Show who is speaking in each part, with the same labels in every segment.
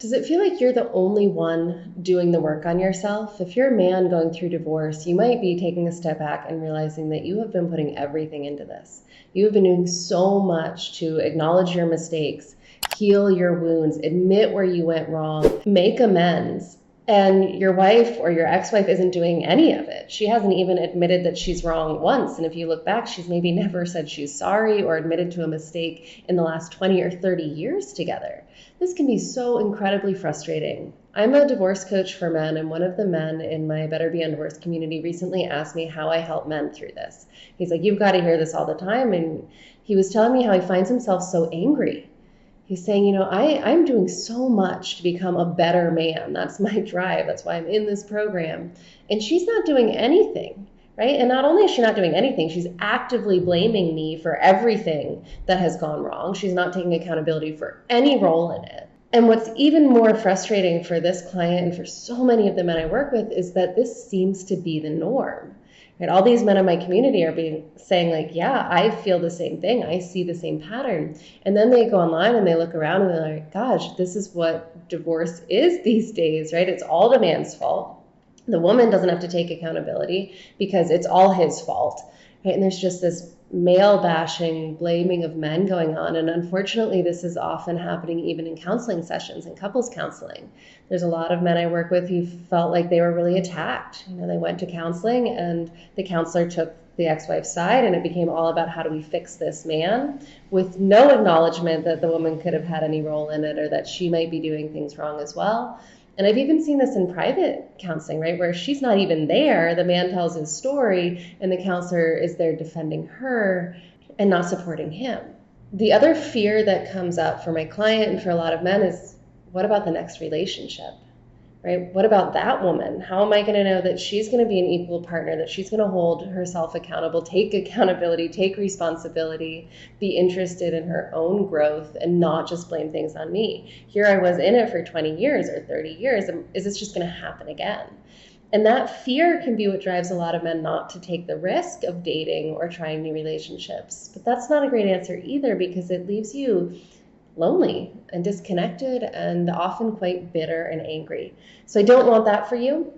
Speaker 1: Does it feel like you're the only one doing the work on yourself? If you're a man going through divorce, you might be taking a step back and realizing that you have been putting everything into this. You have been doing so much to acknowledge your mistakes, heal your wounds, admit where you went wrong, make amends. And your wife or your ex-wife isn't doing any of it. She hasn't even admitted that she's wrong once. And if you look back, she's maybe never said she's sorry or admitted to a mistake in the last 20 or 30 years together. This can be so incredibly frustrating. I'm a divorce coach for men, and one of the men in my Better Be Undivorced community recently asked me how I help men through this. He's like, you've got to hear this all the time. And he was telling me how he finds himself so angry. He's saying, I'm doing so much to become a better man. That's my drive. That's why I'm in this program. And she's not doing anything, right? And not only is she not doing anything, she's actively blaming me for everything that has gone wrong. She's not taking accountability for any role in it. And what's even more frustrating for this client and for so many of the men I work with is that this seems to be the norm. Right? All these men in my community are saying like, yeah, I feel the same thing. I see the same pattern. And then they go online and they look around and they're like, gosh, this is what divorce is these days, right? It's all the man's fault. The woman doesn't have to take accountability because it's all his fault, right? And there's just this male bashing, blaming of men going on. And unfortunately, this is often happening even in counseling sessions and couples counseling. There's a lot of men I work with who felt like they were really attacked. They went to counseling and the counselor took the ex-wife's side and it became all about how do we fix this man with no acknowledgement that the woman could have had any role in it or that she might be doing things wrong as well. And I've even seen this in private counseling, right, where she's not even there. The man tells his story and the counselor is there defending her and not supporting him. The other fear that comes up for my client and for a lot of men is, what about the next relationship, right? What about that woman? How am I going to know that she's going to be an equal partner, that she's going to hold herself accountable, take accountability, take responsibility, be interested in her own growth and not just blame things on me? Here I was in it for 20 years or 30 years. Is this just going to happen again? And that fear can be what drives a lot of men not to take the risk of dating or trying new relationships. But that's not a great answer either, because it leaves you lonely and disconnected and often quite bitter and angry. So I don't want that for you.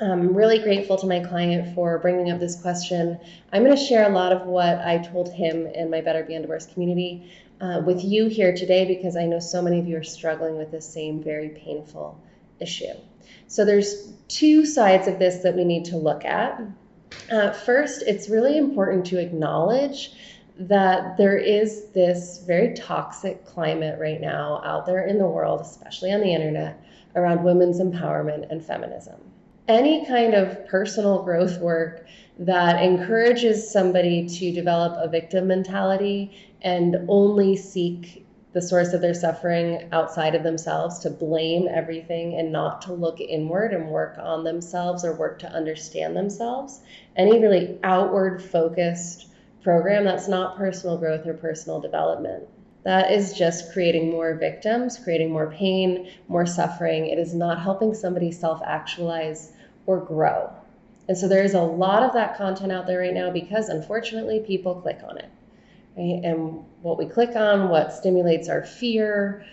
Speaker 1: I'm really grateful to my client for bringing up this question. I'm going to share a lot of what I told him in my Better Be Undivorced community with you here today, because I know so many of you are struggling with this same very painful issue. So there's two sides of this that we need to look at. First, it's really important to acknowledge that there is this very toxic climate right now out there in the world, especially on the internet, around women's empowerment and feminism. Any kind of personal growth work that encourages somebody to develop a victim mentality and only seek the source of their suffering outside of themselves, to blame everything and not to look inward and work on themselves or work to understand themselves. Any really outward focused program that's not personal growth or personal development. That is just creating more victims, creating more pain, more suffering. It is not helping somebody self-actualize or grow. And so there's a lot of that content out there right now because unfortunately people click on it. Right? And what we click on, what stimulates our fear,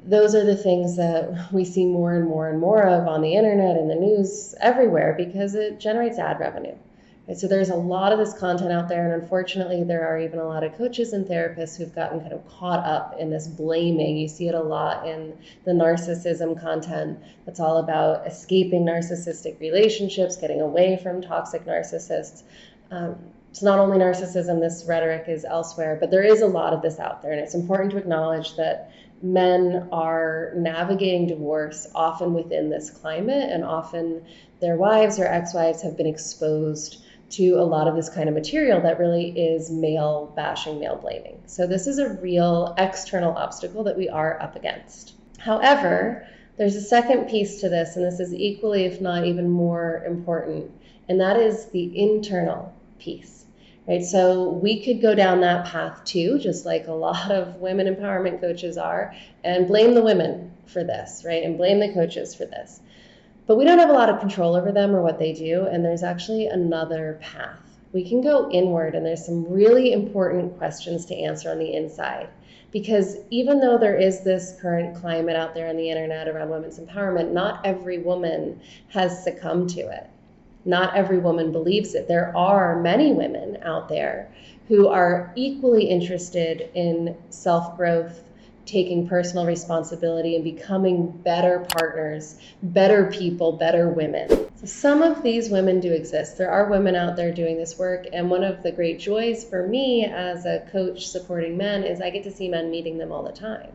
Speaker 1: those are the things that we see more and more and more of on the internet and the news everywhere because it generates ad revenue. So there's a lot of this content out there, and unfortunately there are even a lot of coaches and therapists who've gotten kind of caught up in this blaming. You see it a lot in the narcissism content that's all about escaping narcissistic relationships, getting away from toxic narcissists. It's not only narcissism, this rhetoric is elsewhere, but there is a lot of this out there, and it's important to acknowledge that men are navigating divorce often within this climate, and often their wives or ex-wives have been exposed to a lot of this kind of material that really is male bashing, male blaming. So this is a real external obstacle that we are up against. However, there's a second piece to this, and this is equally, if not even more important, and that is the internal piece. Right? So we could go down that path too, just like a lot of women empowerment coaches are, and blame the women for this, right? And blame the coaches for this. But we don't have a lot of control over them or what they do, and there's actually another path. We can go inward, and there's some really important questions to answer on the inside. Because even though there is this current climate out there on the internet around women's empowerment, not every woman has succumbed to it. Not every woman believes it. There are many women out there who are equally interested in self-growth, taking personal responsibility, and becoming better partners, better people, better women. So some of these women do exist. There are women out there doing this work, and one of the great joys for me as a coach supporting men is I get to see men meeting them all the time.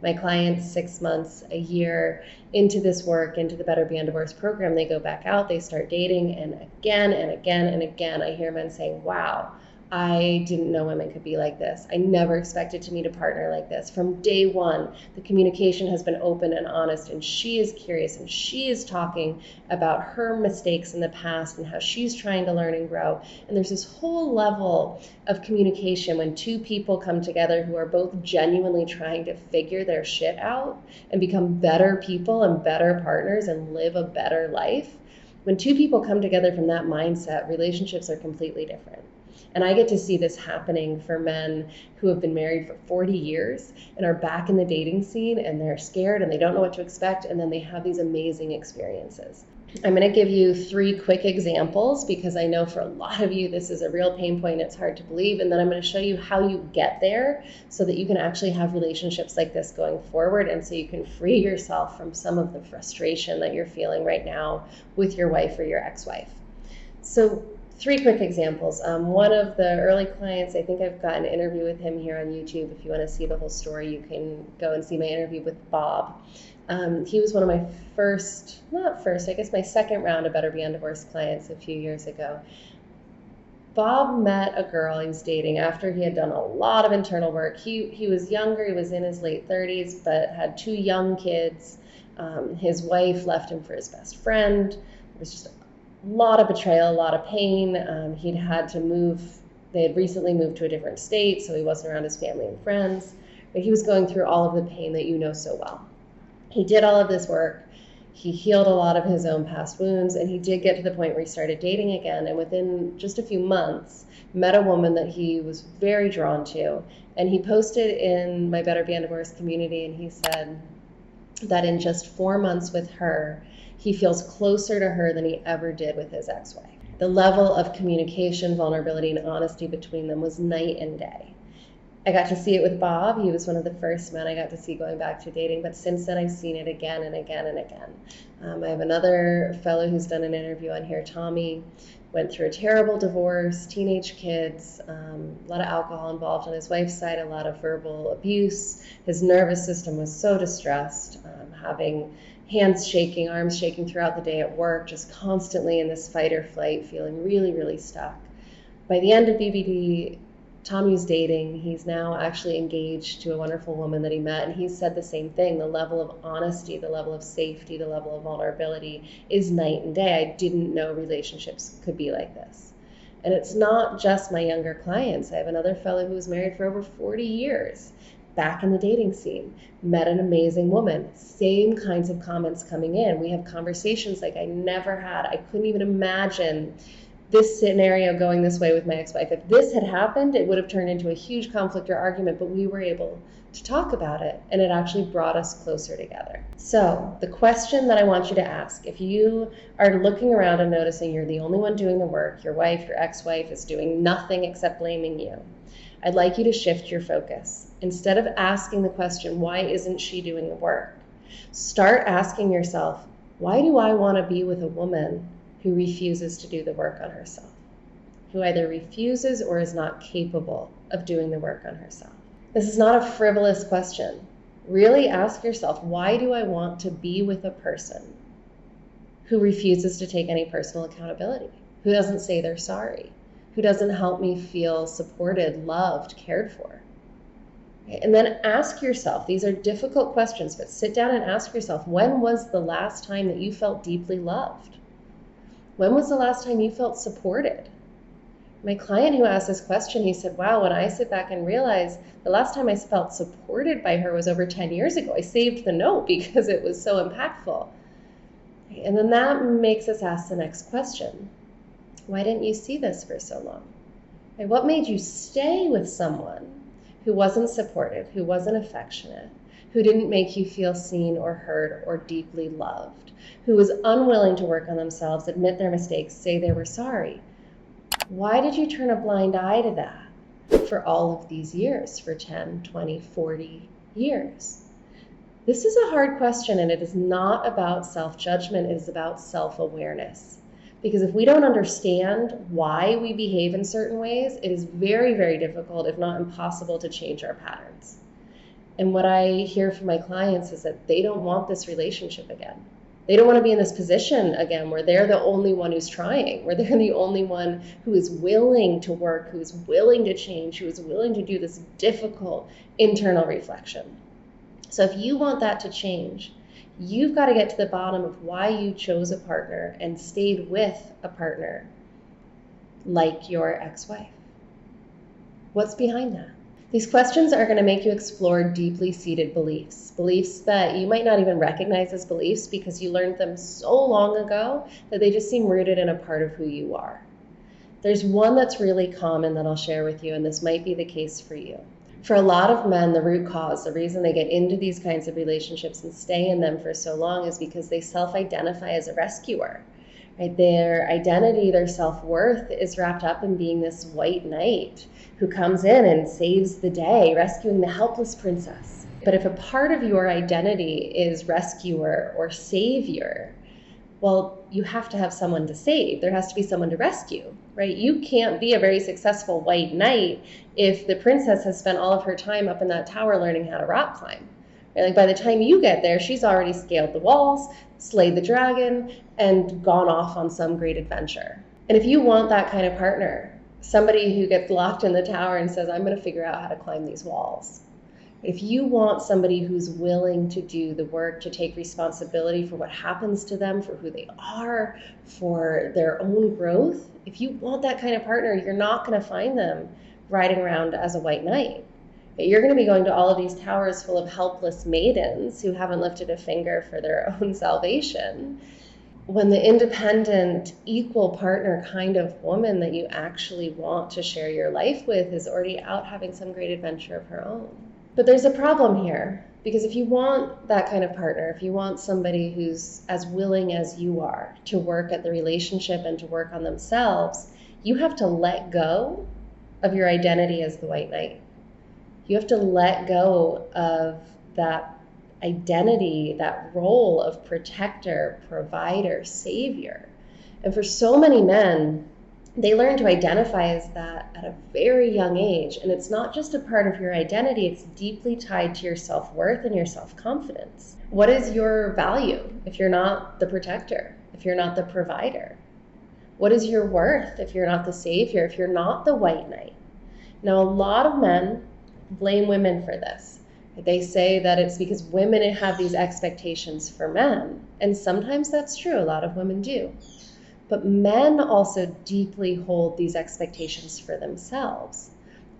Speaker 1: My clients, 6 months, a year into this work, into the Better Beyond Divorce program, they go back out, they start dating, and again and again and again, I hear men saying, wow, I didn't know women could be like this. I never expected to meet a partner like this. From day one, the communication has been open and honest, and she is curious, and she is talking about her mistakes in the past and how she's trying to learn and grow. And there's this whole level of communication when two people come together who are both genuinely trying to figure their shit out and become better people and better partners and live a better life. When two people come together from that mindset, relationships are completely different. And I get to see this happening for men who have been married for 40 years and are back in the dating scene, and they're scared and they don't know what to expect, and then they have these amazing experiences. I'm going to give you 3 quick examples because I know for a lot of you this is a real pain point. It's hard to believe. And then I'm going to show you how you get there so that you can actually have relationships like this going forward, and so you can free yourself from some of the frustration that you're feeling right now with your wife or your ex-wife. So 3 quick examples. One of the early clients, I think I've got an interview with him here on YouTube. If you want to see the whole story, you can go and see my interview with Bob. He was one of my my second round of Better Beyond Divorce clients a few years ago. Bob met a girl he was dating after he had done a lot of internal work. He was younger, he was in his late 30s, but had 2 young kids. His wife left him for his best friend. It was just a lot of betrayal, a lot of pain. He'd had to move. They had recently moved to a different state, so he wasn't around his family and friends. But he was going through all of the pain that you know so well. He did all of this work. He healed a lot of his own past wounds, and he did get to the point where he started dating again. And within just a few months, met a woman that he was very drawn to. And he posted in my Better Beyond Divorce community, and he said that in just 4 months with her, he feels closer to her than he ever did with his ex-wife. The level of communication, vulnerability, and honesty between them was night and day. I got to see it with Bob. He was one of the first men I got to see going back to dating, but since then I've seen it again and again and again. I have another fellow who's done an interview on here, Tommy, went through a terrible divorce, teenage kids, a lot of alcohol involved on his wife's side, a lot of verbal abuse. His nervous system was so distressed, having hands shaking, arms shaking throughout the day at work, just constantly in this fight or flight, feeling really, really stuck. By the end of BBD, Tommy's dating. He's now actually engaged to a wonderful woman that he met, and he said the same thing. The level of honesty, the level of safety, the level of vulnerability is night and day. I didn't know relationships could be like this. And it's not just my younger clients. I have another fellow who was married for over 40 years, back in the dating scene, met an amazing woman, same kinds of comments coming in. We have conversations like I never had. I couldn't even imagine this scenario going this way with my ex-wife. If this had happened, it would have turned into a huge conflict or argument, but we were able to talk about it, and it actually brought us closer together. So the question that I want you to ask, if you are looking around and noticing you're the only one doing the work, your wife, your ex-wife is doing nothing except blaming you, I'd like you to shift your focus. Instead of asking the question, why isn't she doing the work? Start asking yourself, why do I want to be with a woman who refuses to do the work on herself, who either refuses or is not capable of doing the work on herself? This is not a frivolous question. Really ask yourself, why do I want to be with a person who refuses to take any personal accountability, who doesn't say they're sorry, who doesn't help me feel supported, loved, cared for? And then ask yourself, these are difficult questions, but sit down and ask yourself, when was the last time that you felt deeply loved? When was the last time you felt supported? My client who asked this question, he said, wow, when I sit back and realize the last time I felt supported by her was over 10 years ago. I saved the note because it was so impactful. And then that makes us ask the next question. Why didn't you see this for so long? What made you stay with someone who wasn't supportive, who wasn't affectionate, who didn't make you feel seen or heard or deeply loved, who was unwilling to work on themselves, admit their mistakes, say they were sorry. Why did you turn a blind eye to that for all of these years, for 10, 20, 40 years? This is a hard question, and it is not about self-judgment, it is about self-awareness. Because if we don't understand why we behave in certain ways, it is very, very difficult, if not impossible, to change our patterns. And what I hear from my clients is that they don't want this relationship again. They don't want to be in this position again where they're the only one who's trying, where they're the only one who is willing to work, who is willing to change, who is willing to do this difficult internal reflection. So if you want that to change, you've got to get to the bottom of why you chose a partner and stayed with a partner like your ex-wife. What's behind that? These questions are going to make you explore deeply seated beliefs, beliefs that you might not even recognize as beliefs because you learned them so long ago that they just seem rooted in a part of who you are. There's one that's really common that I'll share with you, and this might be the case for you. For a lot of men, the root cause, the reason they get into these kinds of relationships and stay in them for so long is because they self-identify as a rescuer. Right? Their identity, their self-worth is wrapped up in being this white knight who comes in and saves the day, rescuing the helpless princess. But if a part of your identity is rescuer or savior, well, you have to have someone to save. There has to be someone to rescue, right? You can't be a very successful white knight if the princess has spent all of her time up in that tower learning how to rock climb. Right? Like by the time you get there, she's already scaled the walls, slayed the dragon, and gone off on some great adventure. And if you want that kind of partner, somebody who gets locked in the tower and says, I'm going to figure out how to climb these walls. If you want somebody who's willing to do the work, to take responsibility for what happens to them, for who they are, for their own growth, if you want that kind of partner, you're not going to find them riding around as a white knight. You're going to be going to all of these towers full of helpless maidens who haven't lifted a finger for their own salvation, when the independent, equal partner kind of woman that you actually want to share your life with is already out having some great adventure of her own. But there's a problem here, because if you want that kind of partner, if you want somebody who's as willing as you are to work at the relationship and to work on themselves, you have to let go of your identity as the white knight. You have to let go of that identity, that role of protector, provider, savior. And for so many men, they learn to identify as that at a very young age. And it's not just a part of your identity, it's deeply tied to your self-worth and your self-confidence. What is your value if you're not the protector, if you're not the provider? What is your worth if you're not the savior, if you're not the white knight? Now, a lot of men blame women for this. They say that it's because women have these expectations for men. And sometimes that's true, a lot of women do. But men also deeply hold these expectations for themselves.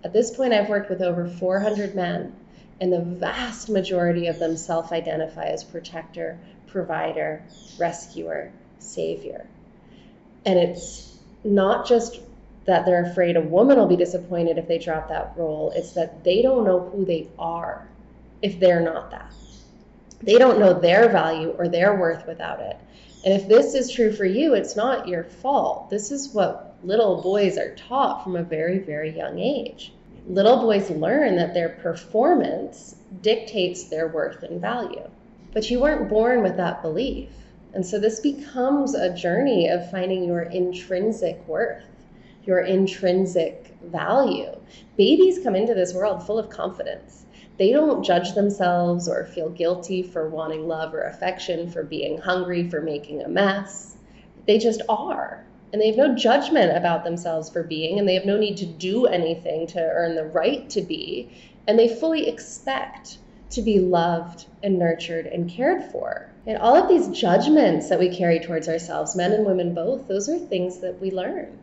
Speaker 1: At this point, I've worked with over 400 men, and the vast majority of them self-identify as protector, provider, rescuer, savior. And it's not just that they're afraid a woman will be disappointed if they drop that role. It's that they don't know who they are if they're not that. They don't know their value or their worth without it. And if this is true for you, it's not your fault. This is what little boys are taught from a very, very young age. Little boys learn that their performance dictates their worth and value. But you weren't born with that belief. And so this becomes a journey of finding your intrinsic worth, your intrinsic value. Babies come into this world full of confidence. They don't judge themselves or feel guilty for wanting love or affection, for being hungry, for making a mess. They just are. And they have no judgment about themselves for being, and they have no need to do anything to earn the right to be. And they fully expect to be loved and nurtured and cared for. And all of these judgments that we carry towards ourselves, men and women both, those are things that we learn.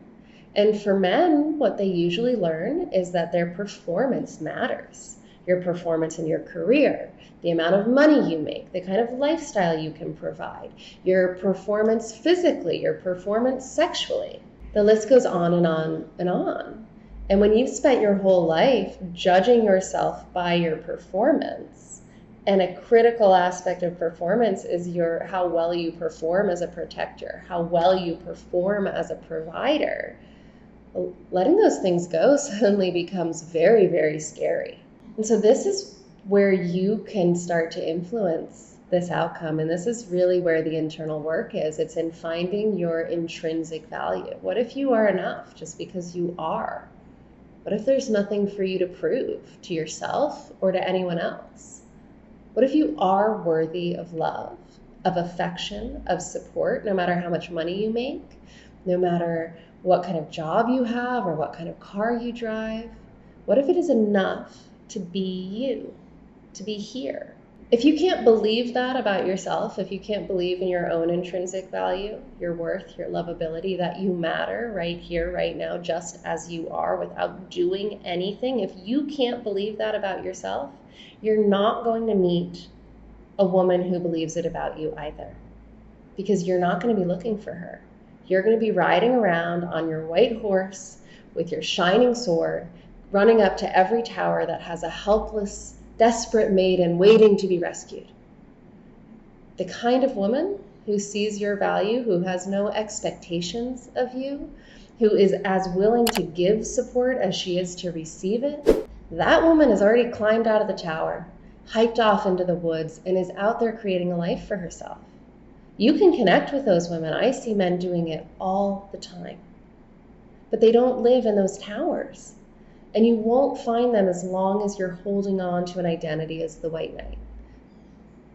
Speaker 1: And for men, what they usually learn is that their performance matters. Your performance in your career, the amount of money you make, the kind of lifestyle you can provide, your performance physically, your performance sexually. The list goes on and on and on. And when you've spent your whole life judging yourself by your performance, and a critical aspect of performance is how well you perform as a protector, how well you perform as a provider, letting those things go suddenly becomes very, very scary. And so this is where you can start to influence this outcome. And this is really where the internal work is. It's in finding your intrinsic value. What if you are enough just because you are? What if there's nothing for you to prove to yourself or to anyone else? What if you are worthy of love, of affection, of support, no matter how much money you make, no matter what kind of job you have or what kind of car you drive? What if it is enough to be you, to be here? If you can't believe that about yourself, if you can't believe in your own intrinsic value, your worth, your lovability, that you matter right here, right now, just as you are without doing anything, if you can't believe that about yourself, you're not going to meet a woman who believes it about you either, because you're not going to be looking for her. You're going to be riding around on your white horse with your shining sword, running up to every tower that has a helpless, desperate maiden waiting to be rescued. The kind of woman who sees your value, who has no expectations of you, who is as willing to give support as she is to receive it, that woman has already climbed out of the tower, hiked off into the woods, and is out there creating a life for herself. You can connect with those women. I see men doing it all the time. But they don't live in those towers. And you won't find them as long as you're holding on to an identity as the white knight.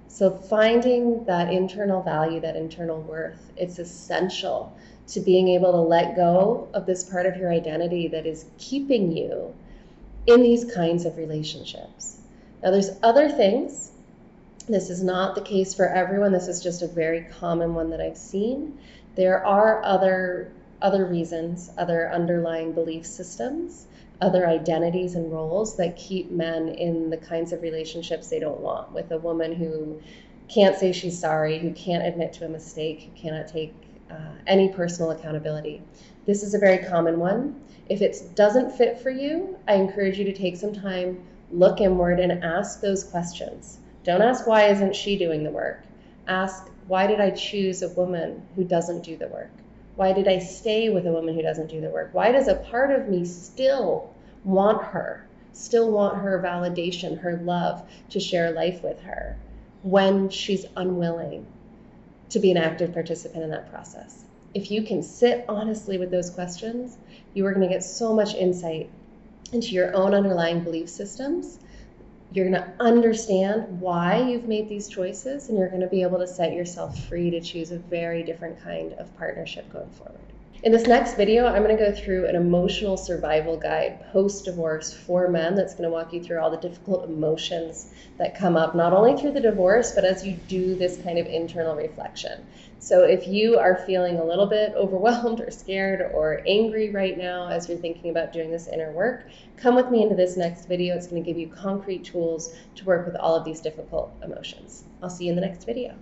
Speaker 1: So finding that internal value, that internal worth, it's essential to being able to let go of this part of your identity that is keeping you in these kinds of relationships. Now, there's other things. This is not the case for everyone. This is just a very common one that I've seen. There are other reasons, other underlying belief systems, other identities and roles that keep men in the kinds of relationships they don't want, with a woman who can't say she's sorry, who can't admit to a mistake, who cannot take any personal accountability. This is a very common one. If it doesn't fit for you, I encourage you to take some time, look inward, and ask those questions. Don't ask, why isn't she doing the work? Ask, why did I choose a woman who doesn't do the work? Why did I stay with a woman who doesn't do the work? Why does a part of me still want her validation, her love, to share life with her when she's unwilling to be an active participant in that process? If you can sit honestly with those questions, you are going to get so much insight into your own underlying belief systems. You're going to understand why you've made these choices, and you're going to be able to set yourself free to choose a very different kind of partnership going forward. In this next video, I'm going to go through an emotional survival guide post-divorce for men that's going to walk you through all the difficult emotions that come up, not only through the divorce, but as you do this kind of internal reflection. So if you are feeling a little bit overwhelmed or scared or angry right now as you're thinking about doing this inner work, come with me into this next video. It's going to give you concrete tools to work with all of these difficult emotions. I'll see you in the next video.